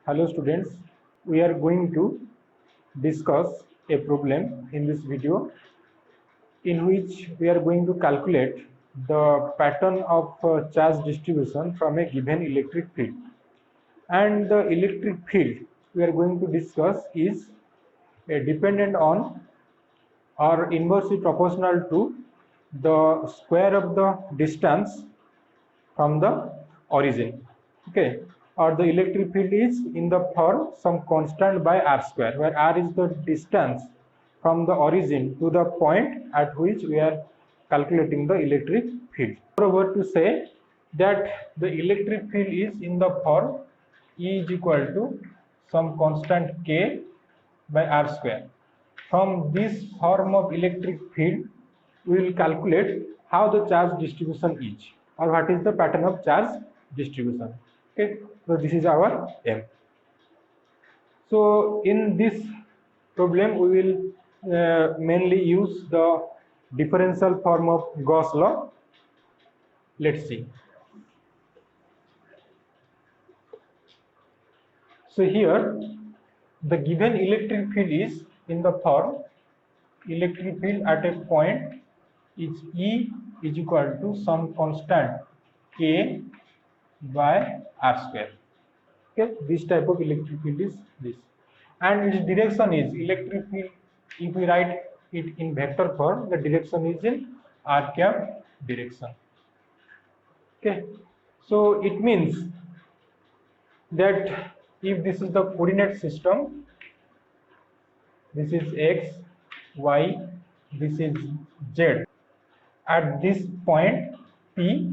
Hello students, we are going to discuss a problem in this video in which we are going to calculate the pattern of charge distribution from a given electric field. And the electric field we are going to discuss is dependent on or inversely proportional to the square of the distance from the origin. Okay, or the electric field is in the form some constant by r square, where r is the distance from the origin to the point at which we are calculating the electric field. Moreover, to say that the electric field is in the form E is equal to some constant k by r square. From this form of electric field, we will calculate how the charge distribution is, or what is the pattern of charge distribution. Okay, so this is our aim. So in this problem we will mainly use the differential form of Gauss law. Let's see. So here the given electric field is in the form electric field at a point is E is equal to some constant k by r square. Okay, this type of electric field is this, and its direction is electric field. If we write it in vector form, the direction is in r cap direction. Okay, so it means that if this is the coordinate system, this is x, y, this is z. At this point P,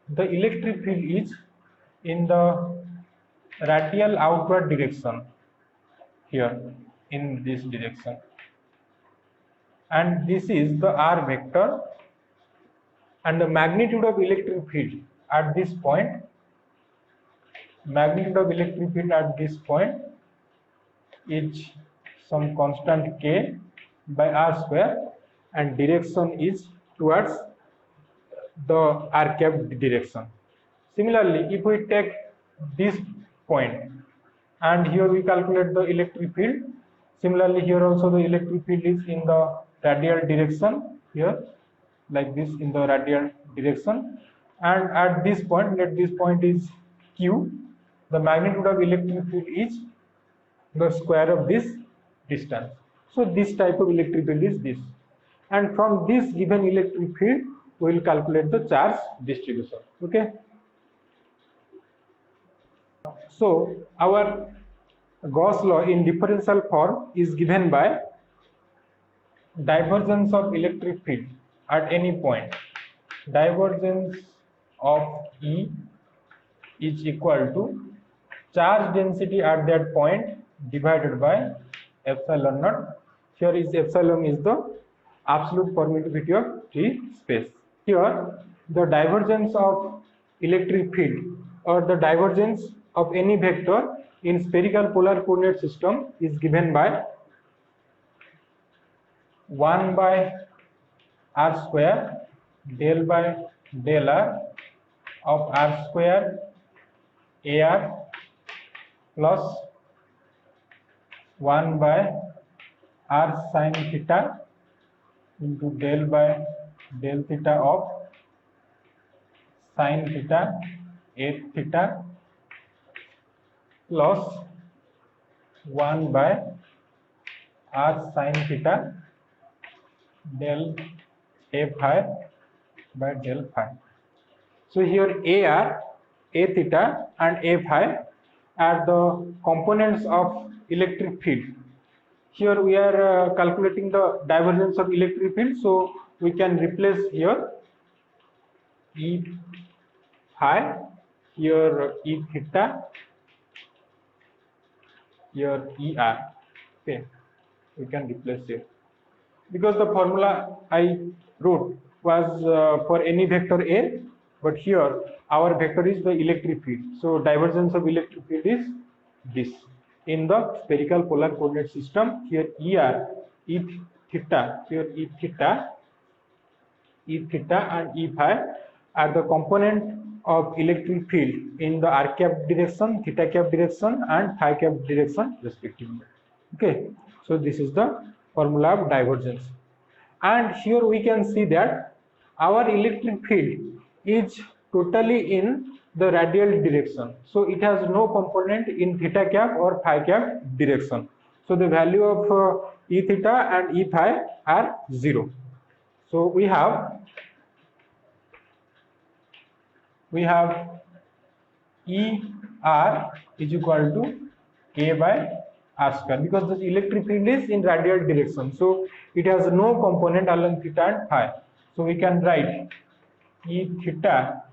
the electric field is in the radial outward direction, here in this direction, and this is the r vector, and the magnitude of electric field at this point, is some constant k by r square, and direction is towards the r cap direction. Similarly, if we take this point and here we calculate the electric field, similarly here also the electric field is in the radial direction, here like this, in the radial direction, and at this point, let this point is q, the magnitude of electric field is the square of this distance. So this type of electric field is this, and from this given electric field we will calculate the charge distribution. Okay, so our Gauss law in differential form is given by divergence of electric field at any point. Divergence of E is equal to charge density at that point divided by epsilon naught. Here is epsilon is the absolute permittivity of free space. Here the divergence of electric field, or the divergence of any vector in spherical polar coordinate system, is given by 1 by r square del by del r of r square ar plus 1 by r sin theta into del by del theta of sin theta a theta plus 1 by r sin theta del a phi by del phi. So here ar, a theta and a phi are the components of electric field. Here we are calculating the divergence of electric field, so we can replace here E phi, here E theta, here ER. Okay, we can replace here, because the formula I wrote was for any vector A, but here our vector is the electric field, so divergence of electric field is this in the spherical polar coordinate system. Here ER, E theta, here E theta and E phi are the component of electric field in the r cap direction, theta cap direction and phi cap direction respectively. Okay, so this is the formula of divergence. And here we can see that our electric field is totally in the radial direction, so it has no component in theta cap or phi cap direction. So the value of E theta and E phi are 0. So we have E r is equal to K by r square, because the electric field is in radial direction, so it has no component along theta and phi. So we can write E theta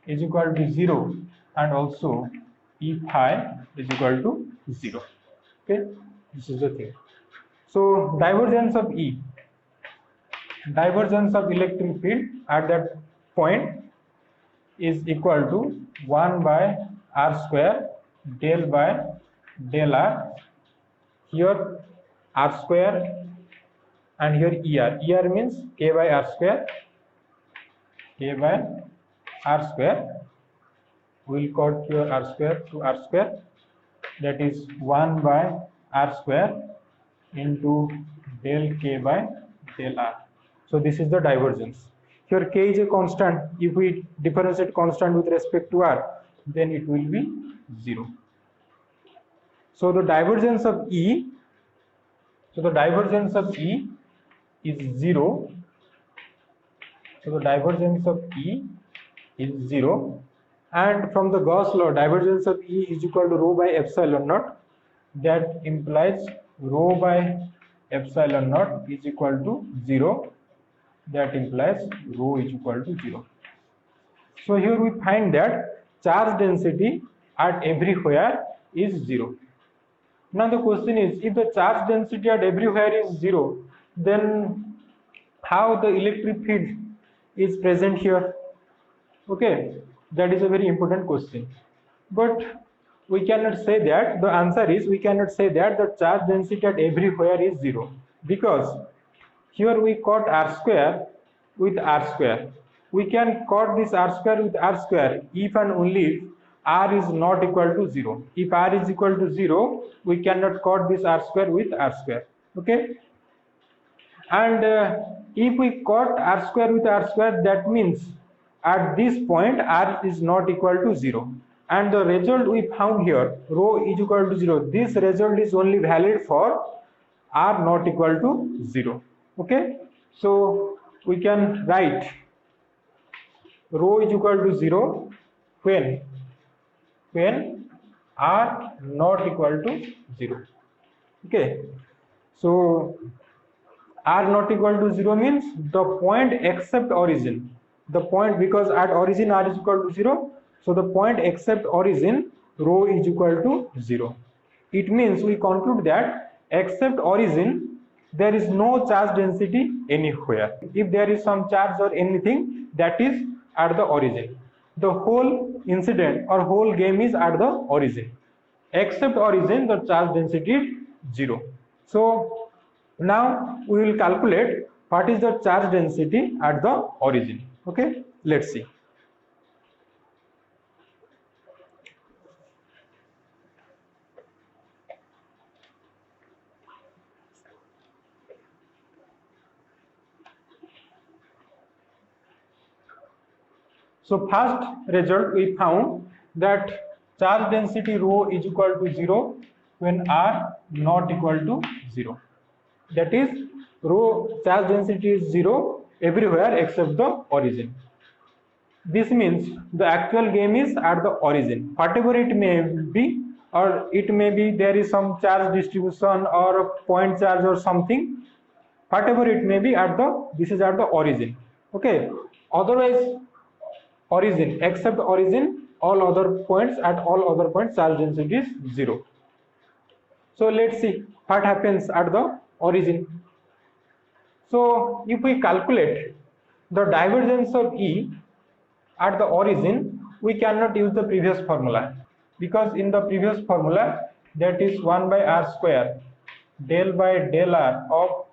is equal to 0 and also E phi is equal to 0. Okay, this is the thing. So divergence of electric field at that point is equal to 1 by r square del by del r. Here r square and here ER. ER means K by r square. K by r square. We will cut here r square to r square. That is 1 by r square into del K by del r. So this is the divergence. Here K is a constant. If we differentiate constant with respect to r, then it will be 0. So the divergence of E, is 0. So the divergence of E is 0. And from the Gauss law, divergence of E is equal to rho by epsilon naught. That implies rho by epsilon naught is equal to 0. That implies rho is equal to 0. So here we find that charge density at everywhere is 0. Now the question is, if the charge density at everywhere is 0, then how the electric field is present here? Okay, that is a very important question. But we cannot say that. The answer is, we cannot say that the charge density at everywhere is 0, because here we cut r square with r square. We can cut this r square with r square if and only if r is not equal to 0. If r is equal to 0, we cannot cut this r square with r square. Okay. And if we cut r square with r square, that means at this point r is not equal to 0. And the result we found here, rho is equal to 0, this result is only valid for r not equal to 0. Okay. So we can write rho is equal to 0 when r not equal to 0. Okay. So r not equal to 0 means the point except origin. The point, because at origin r is equal to 0, so the point except origin rho is equal to 0. It means we conclude that except origin there is no charge density anywhere. If there is some charge or anything, that is at the origin. The whole incident or whole game is at the origin. Except origin, the charge density is 0. So now we will calculate what is the charge density at the origin. Okay, let's see. So first result, we found that charge density rho is equal to 0 when r not equal to 0. That is, rho charge density is 0 everywhere except the origin. This means the actual game is at the origin, whatever it may be, or it may be there is some charge distribution or a point charge or something, whatever it may be, at the, this is at the origin. Okay. Otherwise, origin, except origin, all other points, at all other points charge density is 0. So let's see what happens at the origin. So if we calculate the divergence of E at the origin, we cannot use the previous formula, because in the previous formula, that is 1 by r square del by del r of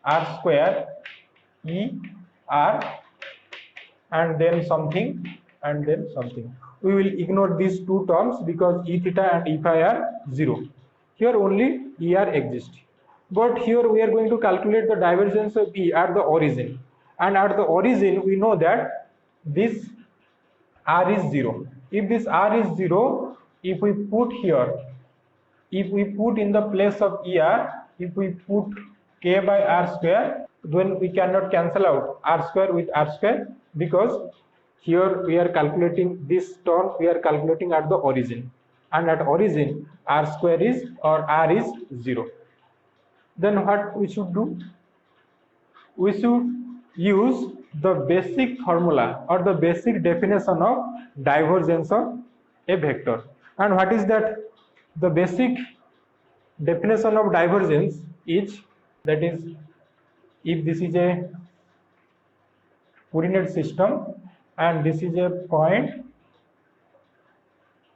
r square E r and then something and then something. We will ignore these two terms because E theta and E phi are 0. Here only ER exists. But here we are going to calculate the divergence of E at the origin. And at the origin, we know that this R is 0. If this R is 0, if we put here, if we put in the place of ER, if we put K by R square, then we cannot cancel out R square with R square, because here we are calculating this term, we are calculating at the origin, and at origin R square is, or R is 0. Then what we should do? We should use the basic formula or the basic definition of divergence of a vector. And what is that? The basic definition of divergence is, that is, if this is a coordinate system and this is a point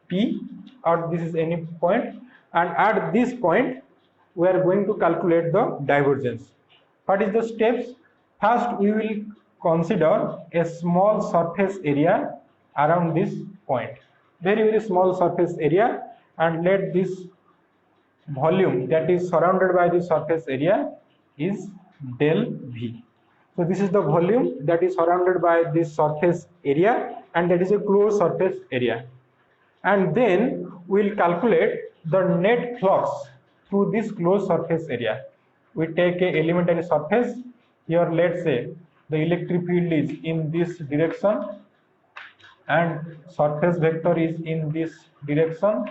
P, or this is any point, and at this point we are going to calculate the divergence. What is the steps? First, we will consider a small surface area around this point, very small surface area, and let this volume that is surrounded by the surface area is del V. So this is the volume that is surrounded by this surface area, and that is a closed surface area. And then we will calculate the net flux through this closed surface area. We take a elementary surface. Here let's say the electric field is in this direction and surface vector is in this direction.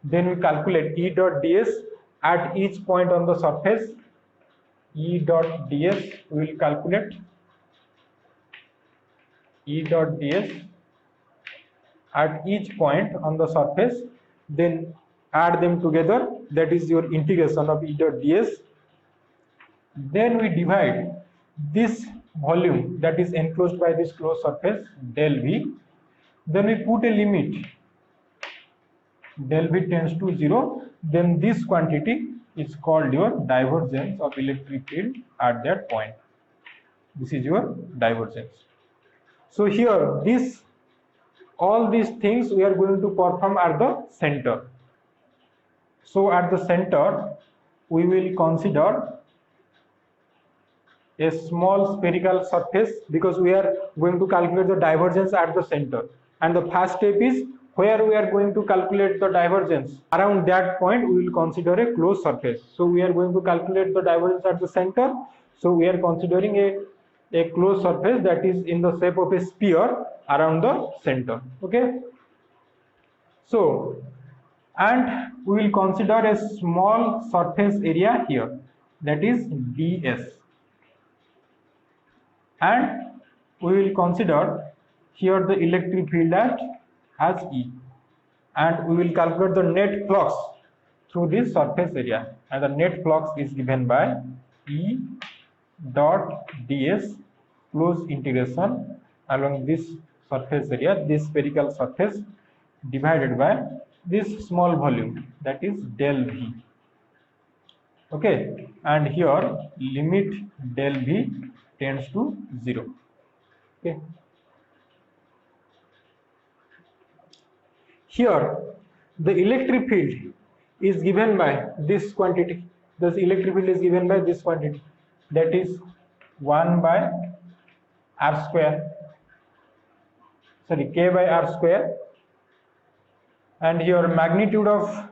Then we calculate E dot ds at each point on the surface. E dot ds, we will calculate E dot ds at each point on the surface, then add them together, that is your integration of E dot ds. Then we divide this volume that is enclosed by this closed surface del V. Then we put a limit, del V tends to 0, then this quantity is called your divergence of electric field at that point. This is your divergence. So here all these things we are going to perform at the center. So at the center we will consider a small spherical surface, because we are going to calculate the divergence at the center, and the first step is where we are going to calculate the divergence. Around that point we will consider a closed surface. So we are going to calculate the divergence at the center. So we are considering a closed surface that is in the shape of a sphere around the center. Okay. So, and we will consider a small surface area here, that is ds, and we will consider here the electric field as E, and we will calculate the net flux through this surface area, and the net flux is given by E dot ds closed integration along this surface area, this spherical surface, divided by this small volume, that is del V. Okay, and here limit del V tends to 0. Okay. Here the electric field is given by this quantity. The electric field is given by this quantity, that is 1 by r square, sorry, k by r square. And here magnitude of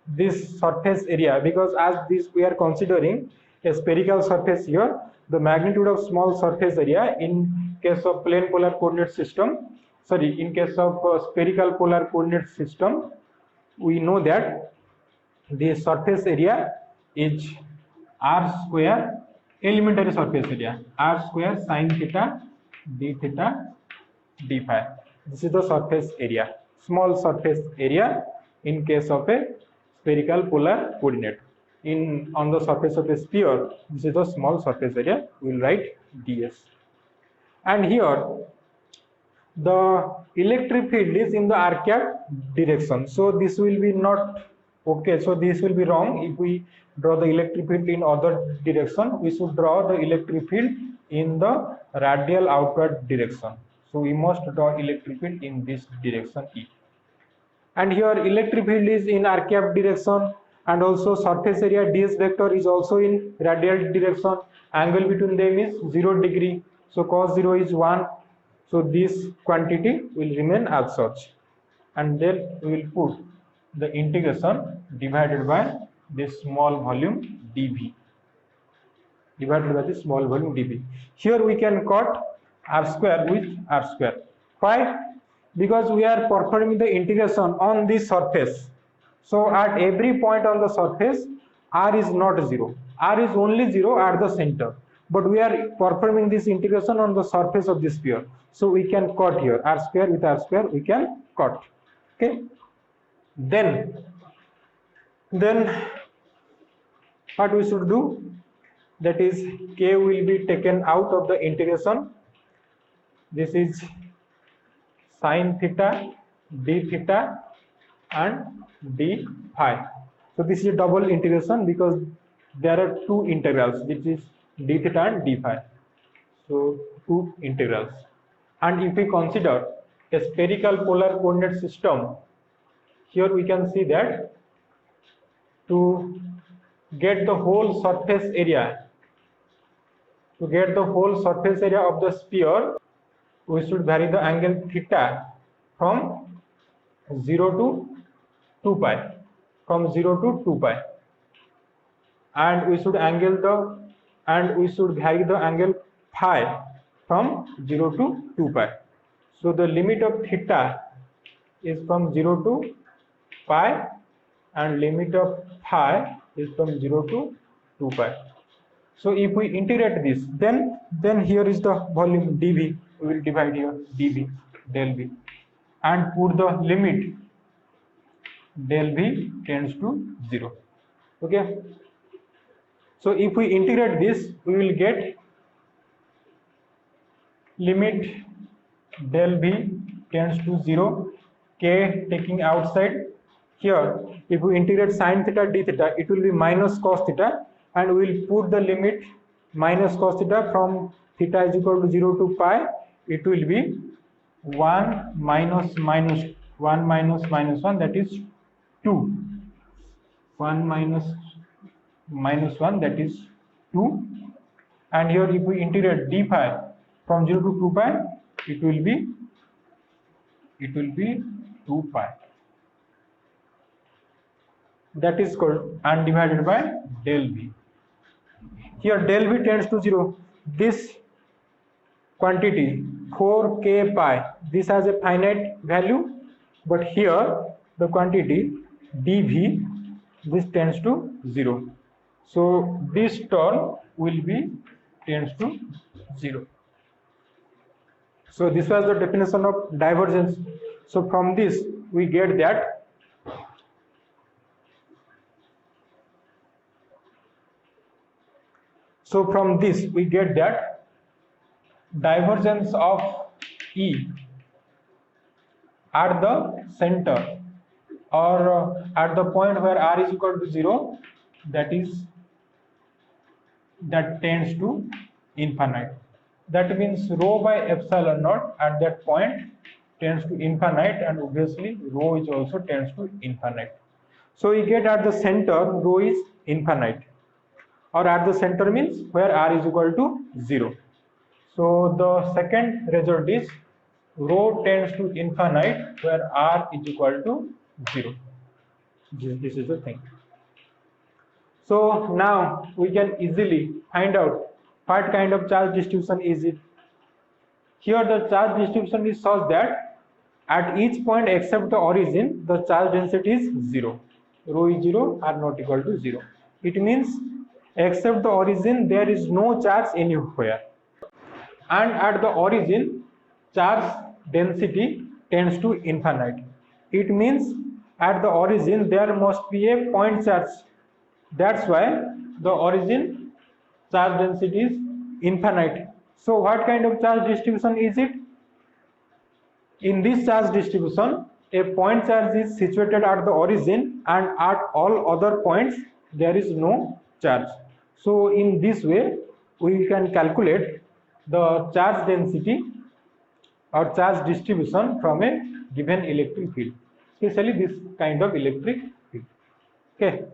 this surface area, because as this we are considering a spherical surface here, the magnitude of small surface area in case of plane polar coordinate system, sorry, in case of spherical polar coordinate system, we know that the surface area is r square, elementary surface area, r square sine theta d theta d phi. This is the surface area, small surface area in case of a spherical polar coordinate. On the surface of a sphere, this is the small surface area, we will write ds. And here the electric field is in the r cap direction, so this will be not okay, so this will be wrong. If we draw the electric field in other direction, we should draw the electric field in the radial outward direction. So we must draw electric field in this direction E. And here electric field is in r cap direction, and also surface area ds vector is also in radial direction. Angle between them is 0 degree. So cos 0 is 1. So this quantity will remain as such. And then we will put the integration divided by this small volume dV. Divided by this small volume dV. Here we can cut r square with r square. Why? Because we are performing the integration on this surface. So at every point on the surface, r is not 0. R is only 0 at the center. But we are performing this integration on the surface of this sphere. So we can cut here r square with r square, we can cut. Okay. Then what we should do? That is, k will be taken out of the integration. This is sin theta, d theta, and d phi. So this is a double integration because there are two integrals, which is d theta and d phi. So two integrals. And if we consider a spherical polar coordinate system, here we can see that to get the whole surface area, of the sphere, we should vary the angle theta from 0 to 2 pi, and we should vary the angle phi from 0 to 2 pi. So the limit of theta is from 0 to pi, and limit of phi is from 0 to 2 pi. So if we integrate this, then here is the volume dV. We will divide here dV, del V, and put the limit del V tends to 0. Okay. So if we integrate this, we will get limit del V tends to 0, k taking outside. Here, if we integrate sin theta d theta, it will be minus cos theta, and we will put the limit minus cos theta from theta is equal to 0 to pi. It will be 1 minus 1, that is 2. 1 minus 1, that is 2. And here if we integrate d phi from 0 to 2 pi, it will be 2 pi. That is called and divided by del V. Here del V tends to 0. This quantity 4k pi, this has a finite value, but here the quantity dV, this tends to 0. So this term will be tends to 0. So this was the definition of divergence. So from this we get that divergence of E at the center or at the point where r is equal to 0, that tends to infinite. That means rho by epsilon naught at that point tends to infinite, and obviously rho is also tends to infinite. So we get at the center rho is infinite, or at the center means where r is equal to 0. So the second result is rho tends to infinite where r is equal to 0. This is the thing. So now we can easily find out what kind of charge distribution is it. Here the charge distribution is such that at each point except the origin, the charge density is 0. Rho is 0, r not equal to 0. It means except the origin there is no charge anywhere. And at the origin, charge density tends to infinite. It means at the origin there must be a point charge. That's why the origin charge density is infinite. So what kind of charge distribution is it? In this charge distribution, a point charge is situated at the origin, and at all other points there is no charge. So in this way we can calculate the charge density or charge distribution from a given electric field, especially this kind of electric field. Okay.